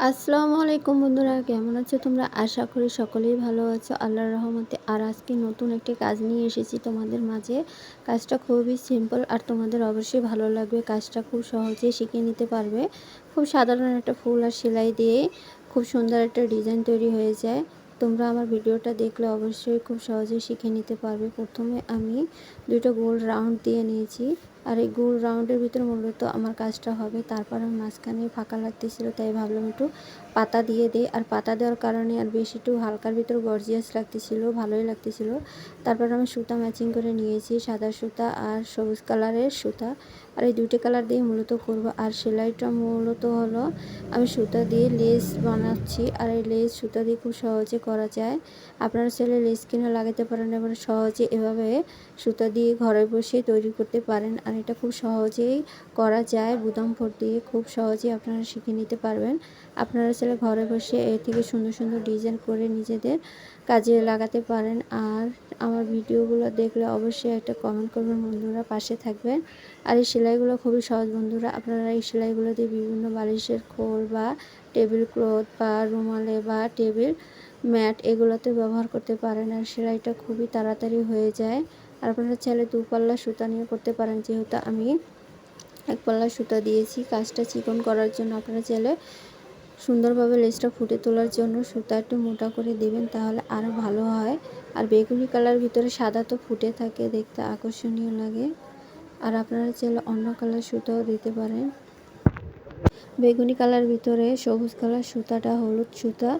আসসালামু আলাইকুম বন্ধুরা, কেমন আছো তোমরা? আশা করি সকলেই ভালো আছো আল্লাহর রহমতে। আর আজকে নতুন একটি কাজ নিয়ে এসেছি তোমাদের মাঝে। কাজটা খুবই সিম্পল আর তোমাদের অবশ্যই ভালো লাগবে। কাজটা খুব সহজেই শিখে নিতে পারবে। খুব সাধারণ একটা ফুল আর সেলাই দিয়ে খুব সুন্দর একটা ডিজাইন তৈরি হয়ে যায়। তোমরা আমার ভিডিওটা দেখলে অবশ্যই খুব সহজেই শিখে নিতে পারবে। প্রথমে আমি দুইটা গোল রাউন্ড দিয়ে নিয়েছি, আর এই গোল রাউন্ডের ভিতরে মূলত আমার কাজটা হবে। তারপর আমার মাঝখানে ফাঁকা লাগতেছিল, তাই ভাবলাম একটু পাতা দিয়ে দেই। আর পাতা দেওয়ার কারণে আর বেশি একটু হালকার ভিতর গর্জিয়াস লাগতেছিল, ভালোই লাগতেছিল। তারপর আমি সুতা ম্যাচিং করে নিয়েছি, সাদা সুতা আর সবুজ কালারের সুতা। আর এই দুইটা কালার দিয়ে মূলত করব। আর সেলাইটা মূলত হলো আমি সুতা দিয়ে লেস বানাচ্ছি। আর এই লেস সুতা দিয়ে খুব সহজে করা যায়। আপনারা চাইলে লেস কিনে লাগাতে পারেন, এবার সহজে এভাবে সুতা দিয়ে ঘরে বসে তৈরি করতে পারেন। আর এটা খুব সহজেই করা যায়, বুতাম ফোর দিয়ে খুব সহজেই আপনারা শিখে নিতে পারবেন। আপনারা চাইলে ঘরে বসে এ থেকে সুন্দর সুন্দর ডিজাইন করে নিজেদের কাজে লাগাতে পারেন। আর আমার ভিডিওগুলো দেখলে অবশ্যই একটা কমেন্ট করবেন বন্ধুরা, পাশে থাকবেন। আর এই সেলাইগুলো খুবই সহজ বন্ধুরা। আপনারা এই সেলাইগুলো দিয়ে বিভিন্ন বালিশের খোল বা টেবিল ক্লথ বা রুমালে বা টেবিল ম্যাট এগুলোতে ব্যবহার করতে পারেন। আর সেলাইটা খুবই তাড়াতাড়ি হয়ে যায়। আর আপনারা চাইলে দুপাল্লা সুতা নিয়ে করতে পারেন, যেহেতু আমি এক পাল্লা সুতা দিয়েছি কাজটা চিকন করার জন্য। আপনারা চাইলে সুন্দরভাবে লেসটা ফুটে তোলার জন্য সুতা একটু মোটা করে দেবেন, তাহলে আরও ভালো হয়। আর বেগুনি কালার ভিতরে সাদা তো ফুটে থাকে, দেখতে আকর্ষণীয় লাগে। আর আপনারা চাইলে অন্য কালার সুতাও দিতে পারেন। বেগুনি কালার ভিতরে সবুজ কালার সুতাটা, হলুদ সুতা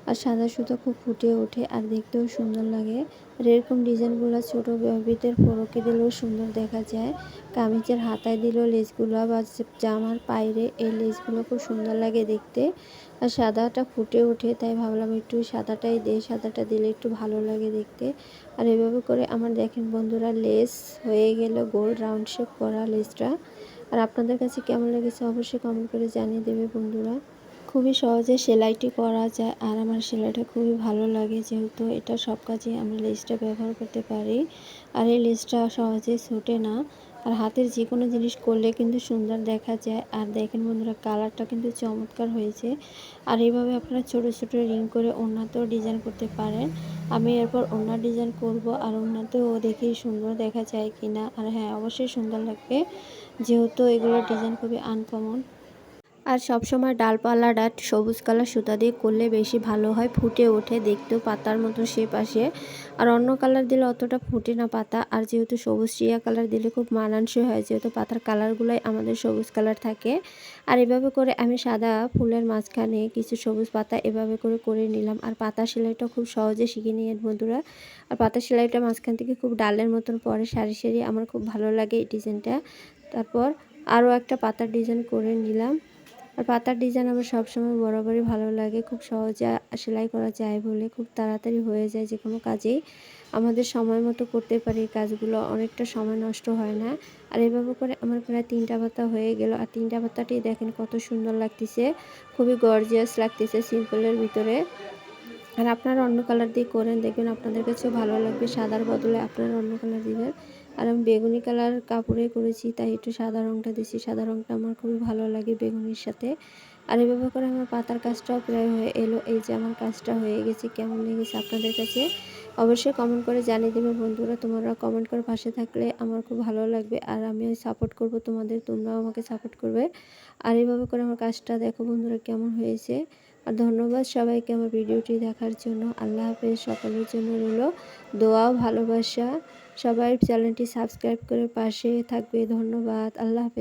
আর সাদা সুতা খুব ফুটে ওঠে আর দেখতেও সুন্দর লাগে। আর এরকম ডিজাইনগুলো ছোটো বেবিদের ফরকে দিলেও সুন্দর দেখা যায়। কামিজের হাতায় দিলেও লেসগুলো বা জামার পায়রে এই লেসগুলো খুব সুন্দর লাগে দেখতে। আর সাদাটা ফুটে ওঠে, তাই ভাবলাম একটু সাদাটাই দিই, সাদাটা দিলে একটু ভালো লাগে দেখতে। আর এভাবে করে আমার দেখেন বন্ধুরা, লেস হয়ে গেল গোল রাউন্ড শেপ করা লেসটা। আর আপনাদের কাছে কেমন লেগেছে অবশ্যই কমেন্ট করে জানিয়ে দেবে বন্ধুরা। খুবই সহজে সেলাইটি করা যায় আর আমার সেলাইটা খুবই ভালো লাগে, যেহেতু এটা সব কাজে আমি লেসটা ব্যবহার করতে পারি। আর এই লেসটা সহজে ছোটে না। আর হাতের যে কোনো জিনিস করলে কিন্তু সুন্দর দেখা যায়। আর দেখেন বন্ধুরা, কালারটা কিন্তু চমৎকার হয়েছে। আর এইভাবে আপনারা ছোট ছোট রিং করে ওড়নাতেও ডিজাইন করতে পারেন। আমি এরপর ওড়না ডিজাইন করব, আর ওড়নাতেও দেখি সুন্দর দেখা যায় কিনা। আর হ্যাঁ, অবশ্যই সুন্দর লাগবে, যেহেতু এগুলো ডিজাইন খুবই আনকমন। আর সবসময় ডালপালাটা সবুজ কালার সুতা দিয়ে করলে বেশি ভালো হয়, ফুটে ওঠে, দেখতেও পাতার মতো শেপ আসে। আর অন্য কালার দিলে অতটা ফুটে না পাতা। আর যেহেতু সবুজ চিয়া কালার দিলে খুব মানানসই হয়, যেহেতু পাতার কালারগুলোই আমাদের সবুজ কালার থাকে। আর এভাবে করে আমি সাদা ফুলের মাঝখানে কিছু সবুজ পাতা এভাবে করে করে নিলাম। আর পাতা সেলাইটা খুব সহজে শিখে নিয়ে বন্ধুরা। আর পাতা সেলাইটা মাঝখান থেকে খুব ডালের মতন পরে সারি সারি, আমার খুব ভালো লাগে এই ডিজাইনটা। তারপর আরও একটা পাতার ডিজাইন করে নিলাম। আর পাতার ডিজাইন আমার সবসময় বরাবরই ভালো লাগে, খুব সহজে সেলাই করা যায় বলে খুব তাড়াতাড়ি হয়ে যায়। যে কোনো কাজেই আমাদের সময় মতো করতে পারি, কাজগুলো অনেকটা সময় নষ্ট হয় না। আর এভাবে করে আমার প্রায় 3টা পাতা হয়ে গেল। আর 3টা পাতাটি দেখেন কত সুন্দর লাগতেছে, খুবই গর্জিয়াস লাগতেছে সিম্পলের ভিতরে। আর আপনারা অন্য কালার দিয়ে করেন, দেখবেন আপনাদের কাছেও ভালো লাগবে। সাদার বদলে আপনারা অন্য কালার দিবেন। আর আমি বেগুনি কালার কাপড়ে করেছি, তাই একটু সাদা রঙটা দিছি। সাদা রঙটা আমার খুবই ভালো লাগে বেগুনির সাথে। আর এভাবে করে আমার পাতার কাজটাও প্রায় হয়ে এলো। এই যে আমার কাজটা হয়ে গেছে, কেমন লেগেছে আপনাদের কাছে অবশ্যই কমেন্ট করে জানিয়ে দেবে বন্ধুরা। তোমরা কমেন্ট করে পাশে থাকলে আমার খুব ভালো লাগবে, আর আমিও সাপোর্ট করব তোমাদের, তোমরাও আমাকে সাপোর্ট করবে। আর এইভাবে করে আমার কাজটা দেখো বন্ধুরা কেমন হয়েছে। আর ধন্যবাদ সবাইকে আমার ভিডিওটি দেখার জন্য। আল্লাহ হাফেজ। সকলের জন্য রইল দোয়া ও ভালোবাসা। সবাই চ্যানেলটি সাবস্ক্রাইব করে পাশে থাকবে। ধন্যবাদ। আল্লাহ হাফেজ।